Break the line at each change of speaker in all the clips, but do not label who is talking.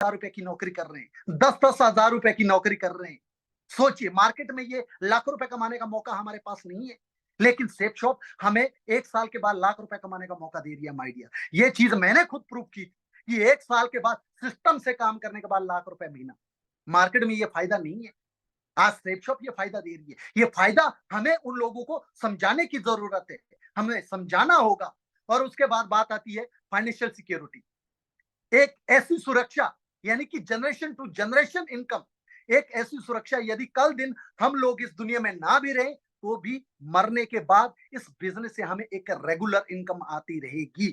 रुपए की नौकरी कर रहे हैं, 10-10 हजार रुपए की नौकरी कर रहे हैं। सोचिए, मार्केट में ये लाखों रुपए कमाने का मौका हमारे पास नहीं है, लेकिन सेफ शॉप हमें 1 साल के बाद लाख रुपए कमाने का मौका दे रही है। माय डियर, ये चीज मैंने खुद प्रूव की कि 1 साल के बाद सिस्टम से काम करने के बाद लाख रुपए महीना। मार्केट में ये फायदा नहीं है। आज सेफ शॉप ये फायदा दे रही है। ये फायदा हमें उन लोगों को समझाने की जरूरत है, हमें समझाना होगा। और उसके बाद बात आती है फाइनेंशियल सिक्योरिटी, एक ऐसी सुरक्षा, यानी कि जनरेशन टू जनरेशन इनकम, एक ऐसी सुरक्षा, यदि कल दिन हम लोग इस दुनिया में ना भी रहे तो भी मरने के बाद इस बिजनेस से हमें एक रेगुलर इनकम आती रहेगी।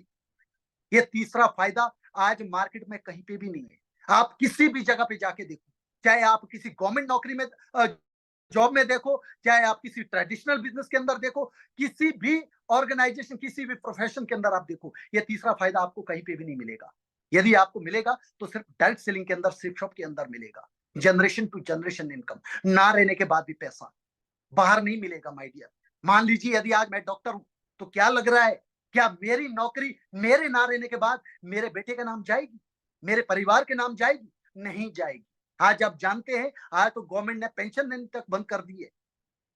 ये तीसरा फायदा आज मार्केट में कहीं पे भी नहीं है। आप किसी भी जगह पे जाके देखो, चाहे आप किसी गवर्नमेंट नौकरी में जॉब में देखो, चाहे आप किसी ट्रेडिशनल बिजनेस के अंदर देखो, किसी भी ऑर्गेनाइजेशन, किसी भी प्रोफेशन के अंदर आप देखो, ये तीसरा फायदा आपको कहीं पे भी नहीं मिलेगा। यदि आपको मिलेगा तो सिर्फ डायरेक्ट सेलिंग के अंदर, सेफ शॉप के अंदर मिलेगा। जनरेशन टू जनरेशन इनकम, ना रहने के बाद भी पैसा बाहर नहीं मिलेगा माय डियर। मान लीजिए यदि आज मैं डॉक्टर हूं, तो क्या लग रहा है, क्या मेरी नौकरी मेरे ना रहने के बाद मेरे बेटे का नाम जाएगी, मेरे परिवार के नाम जाएगी? नहीं जाएगी। आज आप जानते हैं, आज तो गवर्नमेंट ने पेंशन देने तक बंद कर दी है,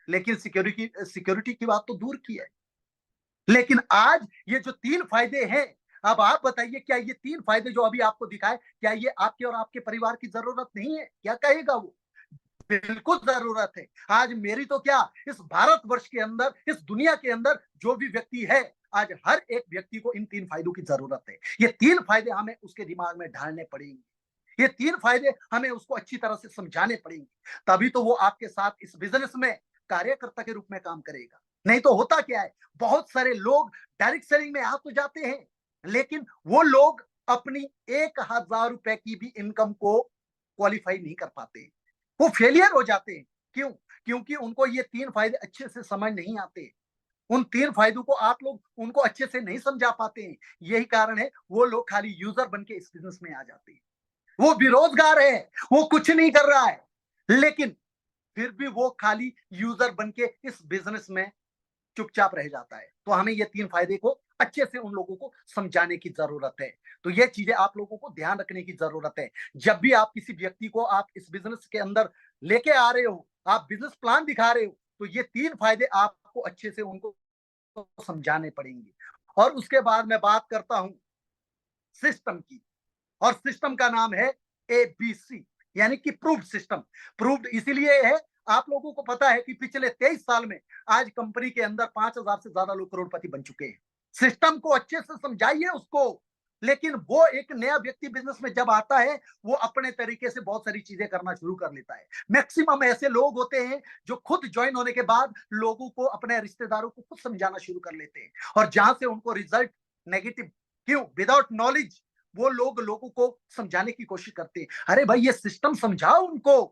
लेकिन सिक्योरिटी की बात तो दूर की है। लेकिन आज ये जो 3 फायदे हैं, अब आप बताइए, क्या ये 3 फायदे जो अभी आपको दिखाए, क्या ये आपके और आपके परिवार की जरूरत नहीं है? क्या कहेगा वो? बिल्कुल जरूरत है। आज मेरी तो क्या, इस भारतवर्ष के अंदर, इस दुनिया के अंदर जो भी व्यक्ति है, आज हर एक व्यक्ति को इन 3 फायदों की जरूरत है। ये 3 फायदे हमें उसके दिमाग में ढालने पड़ेंगे, ये 3 फायदे हमें उसको अच्छी तरह से समझाने पड़ेंगे, तभी तो वो आपके साथ इस बिजनेस में कार्यकर्ता के रूप में काम करेगा। नहीं तो होता क्या है, बहुत सारे लोग डायरेक्ट सेलिंग में आ तो जाते हैं, लेकिन वो लोग अपनी 1,000 रुपए की भी इनकम को क्वालिफाई नहीं कर पाते, वो फेलियर हो जाते हैं। क्यों? क्योंकि उनको ये 3 फायदे अच्छे से समझ नहीं आते, उन 3 फायदों को आप लोग उनको अच्छे से नहीं समझा पाते हैं। यही कारण है वो लोग खाली यूजर बन के इस बिजनेस में आ जाते हैं। वो बेरोजगार है, वो कुछ नहीं कर रहा है, लेकिन फिर भी वो खाली यूजर बन के इस बिजनेस में चुपचाप रह जाता है। तो हमें ये 3 फायदे को अच्छे से उन लोगों को समझाने की जरूरत है। तो ये चीजें आप लोगों को ध्यान रखने की जरूरत है। जब भी आप किसी व्यक्ति को आप इस बिजनेस के अंदर लेके आ रहे हो, आप बिजनेस प्लान दिखा रहे हो, तो ये 3 फायदे आपको अच्छे से उनको समझाने पड़ेंगे। और उसके बाद मैं बात करता हूं सिस्टम की, और सिस्टम का नाम है एबीसी, यानी कि प्रूव्ड सिस्टम। प्रूव्ड इसीलिए है, आप लोगों को पता है कि पिछले 23 साल में आज कंपनी के अंदर 5,000 से ज्यादा लोग करोड़पति बन चुके हैं। सिस्टम को अच्छे से समझाइए उसको। लेकिन वो एक नया व्यक्ति बिजनेस में जब आता है, वो अपने तरीके से बहुत सारी चीजें करना शुरू कर लेता है। मैक्सिमम ऐसे लोग होते हैं जो खुद ज्वाइन होने के बाद लोगों को, अपने रिश्तेदारों को खुद समझाना शुरू कर लेते हैं, और जहां से उनको रिजल्ट नेगेटिव, क्यों? विदाउट नॉलेज वो लोग लोगों को समझाने की कोशिश करते हैं। अरे भाई, ये सिस्टम समझाओ उनको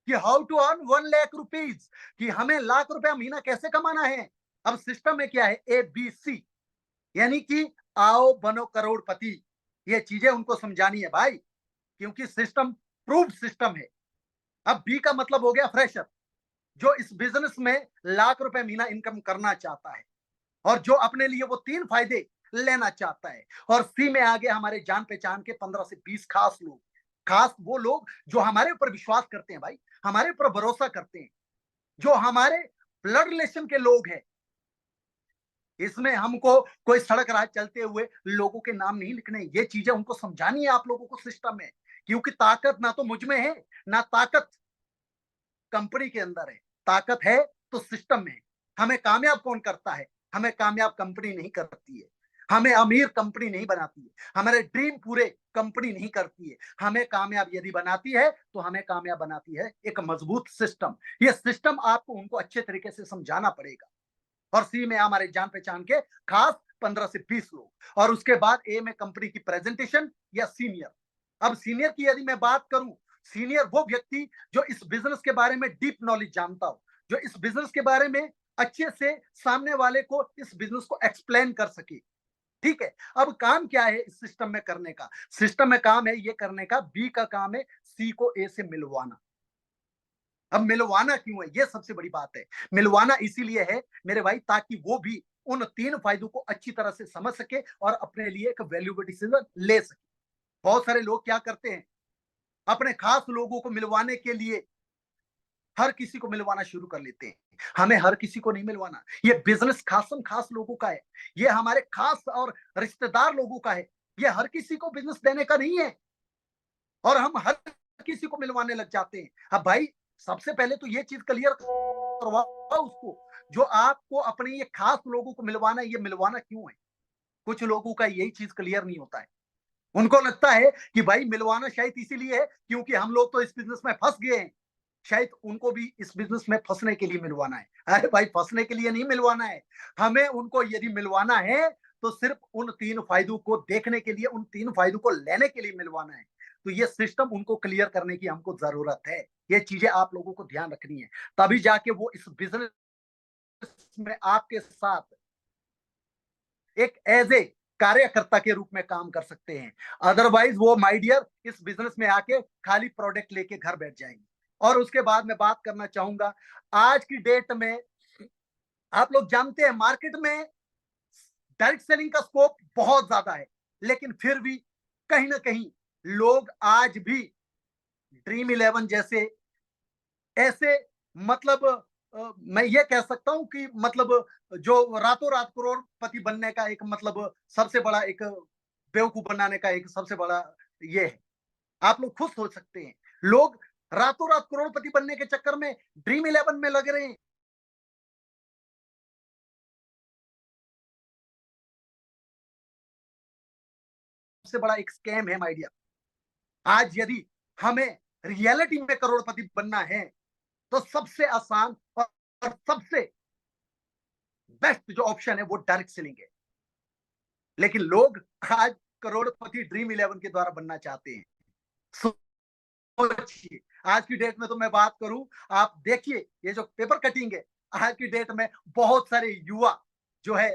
कि how to earn 1 lakh rupees, कि हमें लाख रुपया महीना कैसे कमाना है। अब सिस्टम में क्या है, ABC, यानी कि आओ बनो करोड़पति। ये चीजें उनको समझानी है भाई, क्योंकि सिस्टम प्रूव्ड सिस्टम है। अब बी का मतलब हो गया फ्रेशर, जो इस बिजनेस में लाख रुपए महीना इनकम करना चाहता है, और जो अपने लिए वो 3 फायदे लेना चाहता है। और सी में आगे हमारे जान पहचान के 15 से 20 खास लोग, खास वो लोग जो हमारे ऊपर विश्वास करते हैं भाई, हमारे ऊपर भरोसा करते हैं, जो हमारे ब्लड रिलेशन के लोग हैं। इसमें हमको कोई सड़क राह चलते हुए लोगों के नाम नहीं लिखने, ये चीजें उनको समझानी है आप लोगों को सिस्टम में। क्योंकि ताकत ना तो मुझ में है, ना ताकत कंपनी के अंदर है, ताकत है तो सिस्टम में। हमें कामयाब कौन करता है? हमें कामयाब कंपनी नहीं करती है, हमें अमीर कंपनी नहीं बनाती है, हमारे ड्रीम पूरे कंपनी नहीं करती है। हमें कामयाब यदि बनाती है तो हमें कामयाब बनाती है एक मजबूत सिस्टम। ये सिस्टम आपको उनको अच्छे तरीके से समझाना पड़ेगा। और सी में हमारे जान पहचान के खास 15 से 20 लोग। और उसके बाद ए में कंपनी की प्रेजेंटेशन या सीनियर। अब सीनियर की यदि मैं बात करूं, सीनियर वो व्यक्ति जो इस बिजनेस के बारे में डीप नॉलेज जानता हो, जो इस बिजनेस के बारे में अच्छे से सामने वाले को इस बिजनेस को एक्सप्लेन कर सके। ठीक है, अब काम क्या है इस सिस्टम में करने का? सिस्टम में काम है ये करने का, बी का काम है सी को ए से मिलवाना। अब मिलवाना क्यों है, ये सबसे बड़ी बात है। मिलवाना इसीलिए है मेरे भाई, ताकि वो भी उन 3 फायदों को अच्छी तरह से समझ सके और अपने लिए एक वैल्यूएबल डिसीजन ले सके। बहुत सारे लोग क्या करते हैं, अपने खास लोगों को मिलवाने के लिए हर किसी को मिलवाना शुरू कर लेते हैं। हमें हर किसी को नहीं मिलवाना। ये बिज़नेस खासम खास लोगों का है। ये हमारे खास और रिश्तेदार लोगों का है। ये हर किसी को बिज़नेस देने का नहीं है और हम हर किसी को मिलवाने लग जाते हैं। अब भाई सबसे पहले तो ये चीज़ क्लियर करवाओ उसको, जो आपको अपने ये खास लोगों को मिलवाना है, ये मिलवाना क्यों है? कुछ लोगों का यही चीज़ क्लियर नहीं होता है। उनको लगता है कि भाई मिलवाना शायद इसीलिए है क्योंकि हम लोग तो इस बिज़नेस में फँस गए हैं। शायद उनको भी इस बिज़नेस में फँसने के लिए मिलवाना है। अरे भाई फँसने के लिए नहीं मिलवाना है। हमें उनको यदि मिलवाना है तो सिर्फ़ उन 3 फ़ायदों को देखने के लिए, उन 3 फ़ायदों को लेने के लिए मिलवाना है। तो ये सिस्टम उनको क्लियर करने की हमको ज़रूरत है। ये चीज़ें आप लोगों को ध्यान रखनी है। तभी जाके वो इस बिज़नेस में आपके साथ एक एज़ ए कार्यकर्ता के रूप में काम कर सकते हैं। अदरवाइज़ वो माय डियर इस बिज़नेस में आके खाली प्रोडक्ट लेके घर बैठ जाएँगे। और उसके बाद मैं बात करना चाहूँगा, आज की डेट में आप लोग जानते हैं मार्केट में डायरेक्ट सेलिंग का स्कोप बहुत ज़्यादा है। लेकिन फिर भी कहीं न कहीं लोग आज भी ड्रीम इलेवन जैसे ऐसे मतलब मैं ये कह सकता हूँ कि मतलब जो रातों-रात करोड़पति बनने का एक मतलब सबसे बड़ा एक बेवकूफ़ बनाने का एक सबसे बड़ा ये है। आप लोग खुश हो सकते हैं। लोग रातों-रात करोड़पति बनने के चक्कर में ड्रीम इलेवन में लग रहे हैं। सबसे बड़ा एक स्कैम है माय डियर। आज यदि हमें रियलिटी में करोड़पति बनना है, तो सबसे आसान और सबसे बेस्ट जो ऑप्शन है वो डायरेक्ट सेलिंग है। लेकिन लोग आज करोड़पति ड्रीम इलेवन के द्वारा बनना चाहते हैं। सोचिए, आज की डेट में तो मैं बात करूं, आप देखिए ये जो पेपर कटिंग है, आज की डेट में बहुत सारे युवा जो है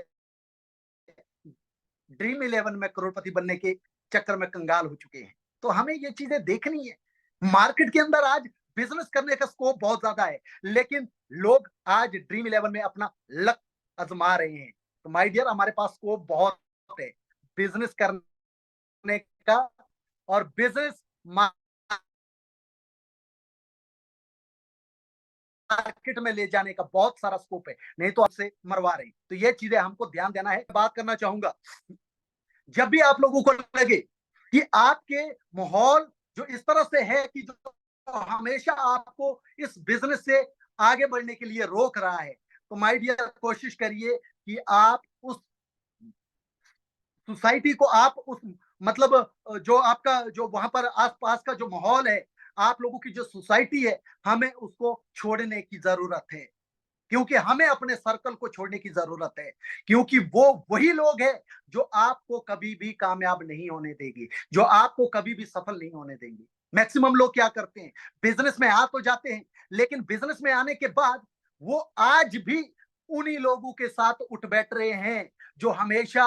ड्रीम इलेवन में करोड़पति बनने के चक्कर में कंगाल हो चुके हैं। तो हमें ये चीजें देखनी है। मार्केट के अंदर आज बिजनेस करने का स्कोप बहुत ज्यादा है, लेकिन लोग आज ड्रीम इलेवन में अपना लक आजमा रहे हैं। तो माय डियर हमारे पास स्कोप बहुत है बिजनेस करने का और बिजनेस मार्केट में ले जाने का बहुत सारा स्कोप है। नहीं तो आपसे मरवा रहे हैं। तो ये चीजें हमको ध्यान देना है। बात करना चाहूंगा, जब भी आप लोगों को लगे कि आपके माहौल जो इस तरह से है कि जो हमेशा आपको इस बिजनेस से आगे बढ़ने के लिए रोक रहा है, तो माय डियर कोशिश करिए कि आप उस सोसाइटी को आप उस मतलब जो आपका जो वहां पर आसपास का जो माहौल है, आप लोगों की जो सोसाइटी है, हमें उसको छोड़ने की जरूरत है। क्योंकि हमें अपने सर्कल को छोड़ने की जरूरत है। क्योंकि वो वही लोग हैं जो आपको कभी भी कामयाब नहीं होने देंगे, जो आपको कभी भी सफल नहीं होने देंगे। मैक्सिमम लोग क्या करते हैं, बिजनेस में आ तो जाते हैं, लेकिन बिजनेस में आने के बाद वो आज भी उन्हीं लोगों के साथ उठ बैठ रहे हैं जो हमेशा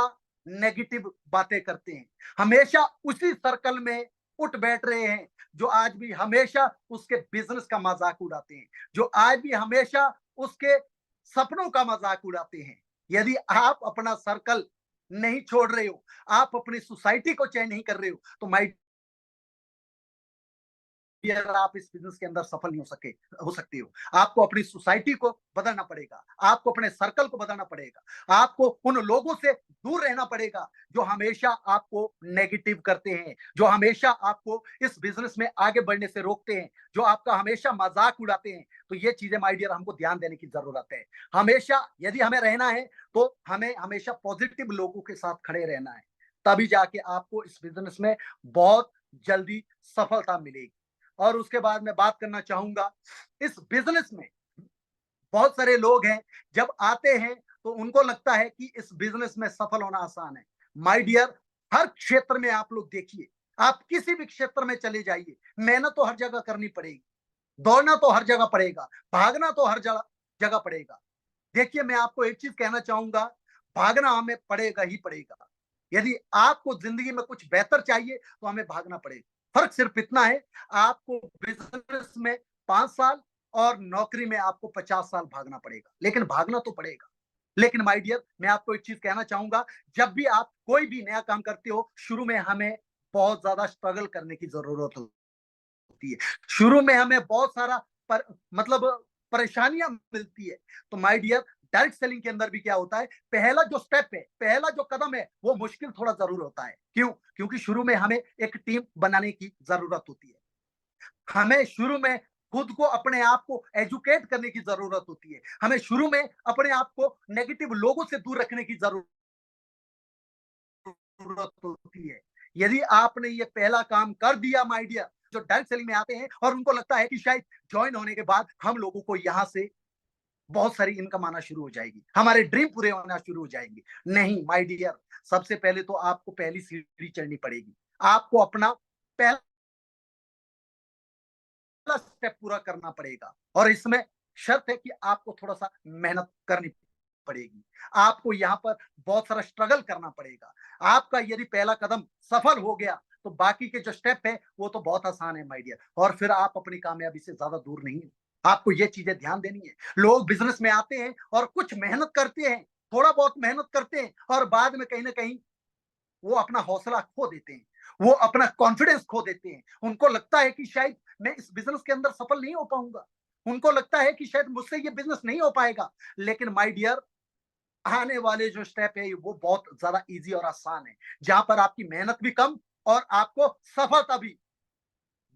नेगेटिव बातें करते हैं, हमेशा उसी सर्कल में उठ बैठ रहे हैं जो आज भी हमेशा उसके बिजनेस का मजाक उड़ाते हैं, जो आज भी हमेशा उसके सपनों का मजाक उड़ाते हैं। यदि आप अपना सर्कल नहीं छोड़ रहे हो, आप अपनी सोसाइटी को चेंज नहीं कर रहे हो, तो माय अगर आप इस बिजनेस के अंदर सफल नहीं हो सकते हो। आपको अपनी सोसाइटी को बदलना पड़ेगा, आपको अपने सर्कल को बदलना पड़ेगा, आपको उन लोगों से दूर रहना पड़ेगा जो हमेशा आपको नेगेटिव करते हैं, जो हमेशा आपको इस बिजनेस में आगे बढ़ने से रोकते हैं, जो आपका हमेशा मजाक उड़ाते हैं। तो ये चीजें माय डियर हमको ध्यान देने की जरूरत है। हमेशा यदि हमें रहना है तो हमें हमेशा पॉजिटिव लोगों के साथ खड़े रहना है, तभी जाके आपको इस बिजनेस में बहुत जल्दी सफलता मिलेगी। और उसके बाद मैं बात करना चाहूंगा, इस बिजनेस में बहुत सारे लोग हैं, जब आते हैं तो उनको लगता है कि इस बिजनेस में सफल होना आसान है। माय डियर, हर क्षेत्र में आप लोग देखिए, आप किसी भी क्षेत्र में चले जाइए, मेहनत तो हर जगह करनी पड़ेगी, दौड़ना तो हर जगह पड़ेगा, भागना तो हर जगह जगह पड़ेगा। देखिए मैं आपको एक चीज कहना चाहूंगा, भागना हमें पड़ेगा ही पड़ेगा। यदि आपको जिंदगी में कुछ बेहतर चाहिए तो हमें भागना पड़ेगा। फर्क सिर्फ इतना है, आपको बिजनेस में 5 साल और नौकरी में आपको 50 साल भागना पड़ेगा, लेकिन भागना तो पड़ेगा। लेकिन माय डियर मैं आपको एक चीज कहना चाहूंगा, जब भी आप कोई भी नया काम करते हो, शुरू में हमें बहुत ज्यादा स्ट्रगल करने की जरूरत होती है। होती है। शुरू में हमें बहुत सारा मतलब परेशानियां मिलती है। तो माय डियर, डायरेक्ट सेलिंग के अंदर भी क्या होता है, पहला जो स्टेप है, पहला जो कदम है, वो मुश्किल थोड़ा जरूर होता है। क्यों? क्योंकि शुरू में हमें एक टीम बनाने की जरूरत होती है। हमें शुरू में खुद को, अपने आप को एजुकेट करने की जरूरत होती है। हमें शुरू में अपने आप को नेगेटिव लोगों से दूर रखने की जरूरत होती है। यदि आपने ये पहला काम कर दिया माय डियर, जो डायरेक्ट सेलिंग में आते हैं और उनको लगता है कि शायद ज्वाइन होने के बाद हम लोगों को यहां से बहुत सारी इनकम आना शुरू हो जाएगी, हमारे ड्रीम पूरे होना शुरू हो जाएंगे। नहीं माय डियर, सबसे पहले तो आपको पहली सीढ़ी चढ़नी पड़ेगी। आपको अपना पहला स्टेप पूरा करना पड़ेगा, और इसमें शर्त है कि आपको थोड़ा सा मेहनत करनी पड़ेगी। आपको यहाँ पर बहुत सारा स्ट्रगल करना पड़ेगा। आपका यदि पहला कदम सफल हो गया तो बाकी के जो स्टेप है वो तो बहुत आसान है माय डियर, और फिर आप अपनी कामयाबी से ज्यादा दूर नहीं है। आपको ये चीजें ध्यान देनी है। लोग बिजनेस में आते हैं और कुछ मेहनत करते हैं, थोड़ा बहुत मेहनत करते हैं, और बाद में कहीं ना कहीं वो अपना हौसला खो देते हैं, वो अपना कॉन्फिडेंस खो देते हैं। उनको लगता है कि शायद मैं इस बिजनेस के अंदर सफल नहीं हो पाऊंगा, उनको लगता है कि शायद मुझसे ये बिजनेस नहीं हो पाएगा। लेकिन माय डियर, आने वाले जो स्टेप है वो बहुत ज्यादा इजी और आसान है, जहां पर आपकी मेहनत भी कम और आपको सफलता भी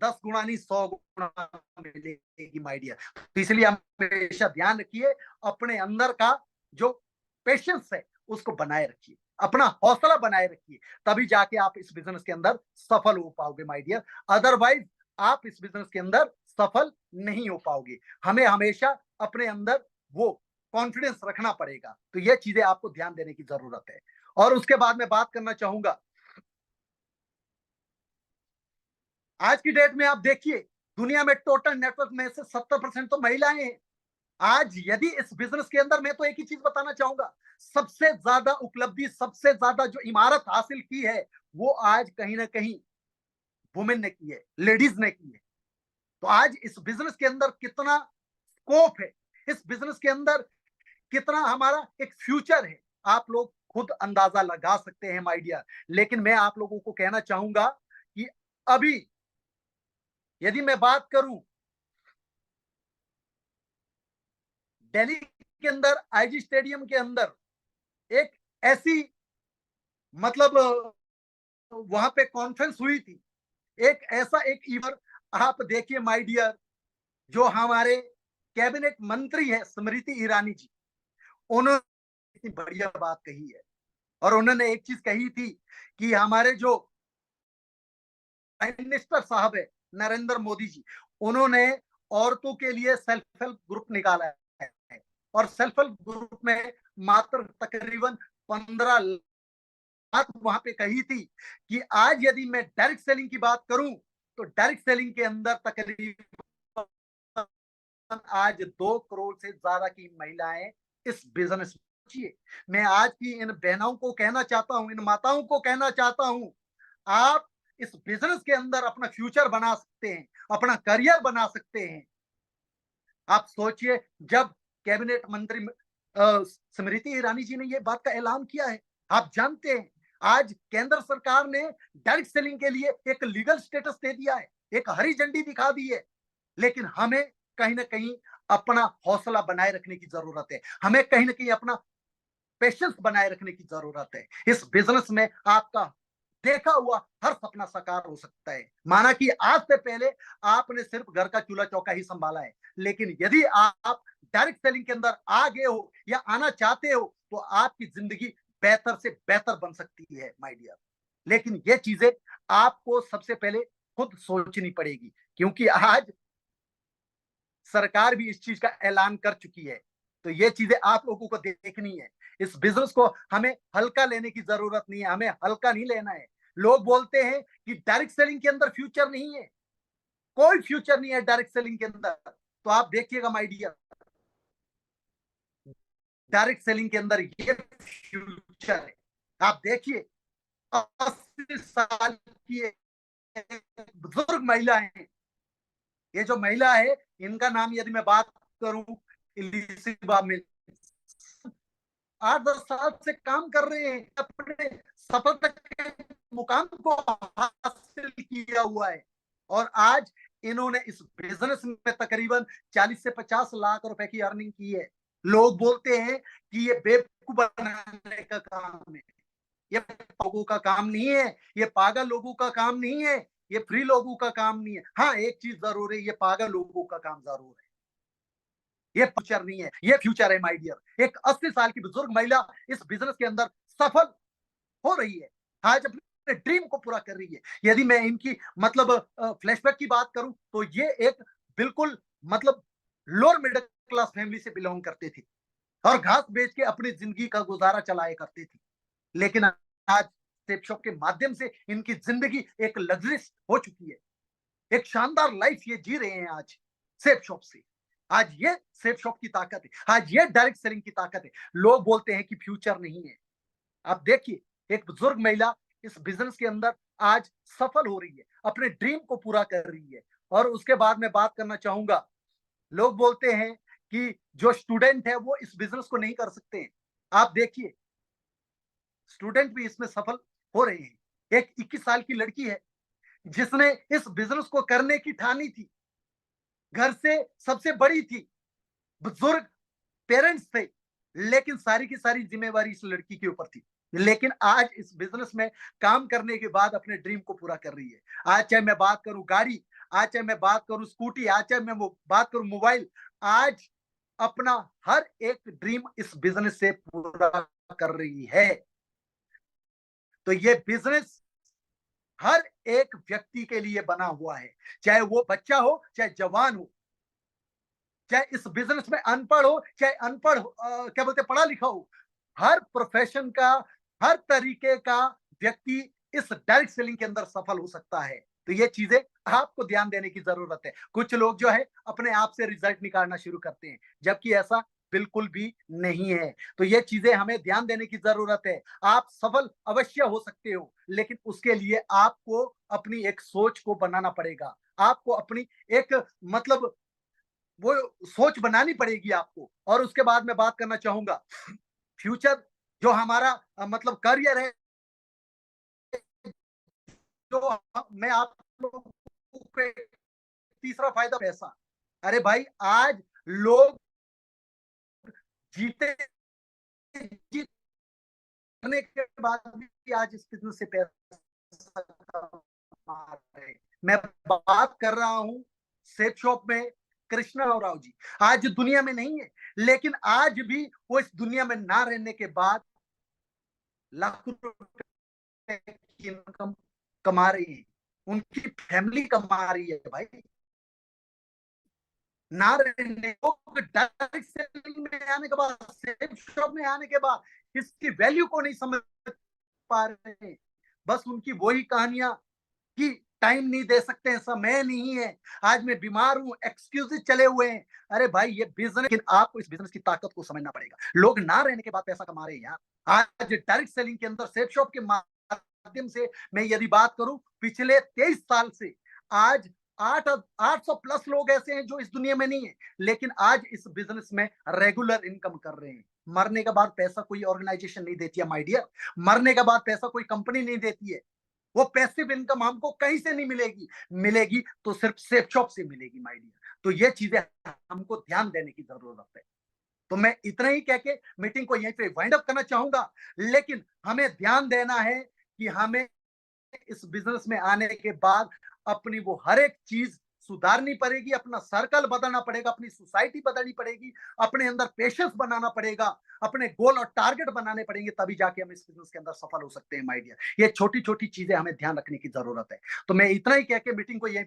10 गुना नहीं 100 गुना मिलेगी माय डियर। तो इसलिए हमेशा ध्यान रखिए, अपने अंदर का जो पेशेंस है उसको बनाए रखिए, अपना हौसला बनाए रखिए, तभी जाके आप इस बिजनेस के अंदर सफल हो पाओगे माय डियर। अदरवाइज आप इस बिजनेस के अंदर सफल नहीं हो पाओगे। हमें हमेशा अपने अंदर वो कॉन्फिडेंस रखना पड़ेगा। तो ये चीजें आपको ध्यान देने की जरूरत है। और उसके बाद मैं बात करना चाहूंगा, आज की डेट में आप देखिए, दुनिया में टोटल नेटवर्क में से 70% तो महिलाएं हैं। आज यदि इस बिजनेस के अंदर, मैं तो एक ही चीज बताना चाहूंगा, सबसे ज्यादा उपलब्धि, सबसे ज्यादा जो इमारत हासिल की है वो आज कहीं ना कहीं वुमेन ने की है, लेडीज ने की है। तो आज इस बिजनेस के अंदर कितना स्कोप है, इस बिजनेस के अंदर कितना हमारा एक फ्यूचर है, आप लोग खुद अंदाजा लगा सकते हैं माय डियर। लेकिन मैं आप लोगों को कहना चाहूंगा कि अभी यदि मैं बात करूं, दिल्ली के अंदर आईजी स्टेडियम के अंदर एक ऐसी मतलब वहां पे कॉन्फ्रेंस हुई थी, एक ऐसा एक इवेंट, आप देखिए माय डियर, जो हमारे कैबिनेट मंत्री है स्मृति ईरानी जी, उन्होंने इतनी बढ़िया बात कही है। और उन्होंने एक चीज कही थी कि हमारे जो प्राइम मिनिस्टर साहब है नरेंद्र मोदी जी, उन्होंने औरतों के लिए सेल्फ हेल्प ग्रुप निकाला है, और सेल्फ हेल्प ग्रुप में मात्र तकरीबन 15 बात वहां पे कही थी कि आज यदि मैं डायरेक्ट सेलिंग की बात करूं तो डायरेक्ट सेलिंग के अंदर तकरीबन आज 2 करोड़ से ज्यादा की महिलाएं इस बिजनेस में। मैं आज की इन बहनों को कहना चाहता हूं, इन माताओं को कहना चाहता हूं, आप इस बिजनेस के अंदर अपना फ्यूचर बना सकते हैं, अपना करियर बना सकते हैं। आप सोचिए, जब कैबिनेट मंत्री स्मृति ईरानी जी ने ये बात का ऐलान किया है, आप जानते हैं आज केंद्र सरकार ने डायरेक्ट सेलिंग के लिए एक लीगल स्टेटस दे दिया है, एक हरी झंडी दिखा दी है। लेकिन हमें कहीं ना कहीं अपना हौसला बनाए रखने की जरूरत है, हमें कहीं ना कहीं अपना पेशेंस बनाए रखने की जरूरत है। इस बिजनेस में आपका देखा हुआ हर सपना साकार हो सकता है। माना कि आज से पहले आपने सिर्फ घर का चूल्हा चौका ही संभाला है, लेकिन यदि आप डायरेक्ट सेलिंग के अंदर आ गए हो या आना चाहते हो तो आपकी जिंदगी बेहतर से बेहतर बन सकती है माय डियर। लेकिन ये चीजें आपको सबसे पहले खुद सोचनी पड़ेगी, क्योंकि आज सरकार भी इस चीज का ऐलान कर चुकी है। तो ये चीजें आप लोगों को देखनी है। इस बिजनेस को हमें हल्का लेने की जरूरत नहीं है, हमें हल्का नहीं लेना है। लोग बोलते हैं कि डायरेक्ट सेलिंग के अंदर फ्यूचर नहीं है, कोई फ्यूचर नहीं है डायरेक्ट सेलिंग के अंदर। तो आप देखिएगा माय डियर, डायरेक्ट सेलिंग के अंदर ये फ्यूचर है। आप देखिए, 80 साल की बुजुर्ग महिला है, ये जो महिला है इनका नाम यदि मैं बात करूं, इलिसिबा मिल, 8-10 साल से काम कर रहे हैं, अपने सफलता के मुकाम को हासिल किया हुआ है। और आज इन्होंने इस बिजनेस में तकरीबन 40 से 50 लाख रुपए की अर्निंग की है। लोग बोलते हैं कि ये बेवकूफ बनाने का काम है, ये लोगों का काम नहीं है, ये पागल लोगों का काम नहीं है, ये फ्री लोगों का काम नहीं है। हाँ, एक चीज जरूर है, ये पागल लोगों का काम जरूर है। ये फ्यूचर नहीं है, ये फ्यूचर है माय डियर। एक 80 साल की बुजुर्ग महिला इस बिजनेस के अंदर सफल हो रही है, आज अपने ड्रीम को पूरा कर रही है। यदि मैं इनकी मतलब फ्लैशबैक की बात करूं तो ये एक बिल्कुल मतलब लोअर मिडिल क्लास फैमिली से बिलोंग करते थे और घास बेच के अपनी जिंदगी का गुजारा चलाया करते थे। लेकिन आज सेप शॉप के माध्यम से इनकी जिंदगी एक लग्जरियस हो चुकी है, एक शानदार लाइफ ये जी रहे हैं आज सेप शॉप से। आज ये सेप शॉप की ताकत है, आज ये डायरेक्ट सेलिंग की ताकत है। लोग बोलते हैं कि फ्यूचर नहीं है। आप देखिए, एक बुजुर्ग महिला इस बिजनेस के अंदर आज सफल हो रही है, अपने ड्रीम को पूरा कर रही है। और उसके बाद मैं बात करना चाहूंगा, लोग बोलते हैं कि जो स्टूडेंट है वो इस बिजनेस को नहीं कर सकते हैं। आप देखिए, स्टूडेंट भी इसमें सफल हो रहे हैं। एक 21 साल की लड़की है जिसने इस बिजनेस को करने की ठानी थी, घर से सबसे बड़ी थी, बुजुर्ग पेरेंट्स थे, लेकिन सारी की सारी जिम्मेवारी इस लड़की के ऊपर थी। लेकिन आज इस बिजनेस में काम करने के बाद अपने ड्रीम को पूरा कर रही है। आज चाहे मैं बात करूं गाड़ी, आज चाहे मैं बात करूं स्कूटी, आज चाहे मैं बात करूं मोबाइल, आज अपना हर एक ड्रीम इस बिजनेस से पूरा कर रही है। तो ये बिजनेस हर एक व्यक्ति के लिए बना हुआ है, चाहे वो बच्चा हो, चाहे जवान हो, चाहे इस बिजनेस में अनपढ़ हो, चाहे अनपढ़ क्या बोलते पढ़ा लिखा हो। हर प्रोफेशन का, हर तरीके का व्यक्ति इस डायरेक्ट सेलिंग के अंदर सफल हो सकता है। तो ये चीजें आपको ध्यान देने की जरूरत है। कुछ लोग जो है अपने आप से रिजल्ट निकालना शुरू करते हैं, जबकि ऐसा बिल्कुल भी नहीं है। तो ये चीजें हमें ध्यान देने की जरूरत है। आप सफल अवश्य हो सकते हो, लेकिन उसके लिए आपको अपनी एक सोच को बनाना पड़ेगा। आपको अपनी एक मतलब वो सोच बनानी पड़ेगी आपको। और उसके बाद मैं बात करना चाहूंगा, फ्यूचर जो हमारा मतलब करियर है, जो मैं आप लोगों को तीसरा फायदा पैसा। अरे भाई, आज लोग जीते जीतने के बाद भी आज इस बिजनेस से पैसा कमा रहे हैं। मैं बात कर रहा हूं सेप शॉप में कृष्णा राव जी आज दुनिया में नहीं है, लेकिन आज भी वो इस दुनिया में ना रहने के बाद लाखों रुपए की इनकम कमा रही है, उनकी फैमिली कमा रही है भाई। ना रहने लोग डायरेक्ट सेलिंग में आने के बाद, सेफ शॉप में आने के बाद इसकी वैल्यू को नहीं समझ पा रहे। बस उनकी वही कहानियां कि टाइम नहीं दे सकते हैं, समय नहीं है, आज मैं बीमार हूं, एक्सक्यूजेस चले हुए हैं। अरे भाई, ये बिजनेस, लेकिन आपको इस बिजनेस की ताकत को समझना पड़ेगा। लोग ना रहने के बाद पैसा कमा रहे हैं यार। आज डायरेक्ट सेलिंग के अंदर सेफ शॉप के माध्यम से मैं यदि बात करूं, पिछले 23 साल से आज 800 प्लस लोग ऐसे हैं जो इस दुनिया में नहीं है, लेकिन आज इस बिजनेस में रेगुलर इनकम कर रहे हैं। मरने के बाद पैसा कोई ऑर्गेनाइजेशन नहीं देती है माय डियर, मरने के बाद पैसा कोई कंपनी नहीं देती है। वो पैसिव इनकम हमको कहीं से नहीं मिलेगी, मिलेगी तो सिर्फ सेफ शॉप से मिलेगी माय डियर। तो ये चीजें हमको ध्यान देने की जरूरत है। तो मैं इतना ही कह के मीटिंग को यहीं पे वाइंड अप करना चाहूंगा। लेकिन हमें ध्यान देना है कि हमें इस बिजनेस में आने के बाद अपनी वो हर एक चीज सुधारनी पड़ेगी, अपना सर्कल बदलना पड़ेगा, अपनी सोसाइटी बदलनी पड़ेगी, अपने अंदर पेशेंस बनाना पड़ेगा, अपने गोल और टारगेट बनाने पड़ेंगे, तभी जाके हम इस बिजनेस के अंदर सफल हो सकते हैं माय डियर। ये छोटी छोटी चीजें हमें ध्यान रखने की जरूरत है। तो मैं इतना ही कह के मीटिंग को यहीं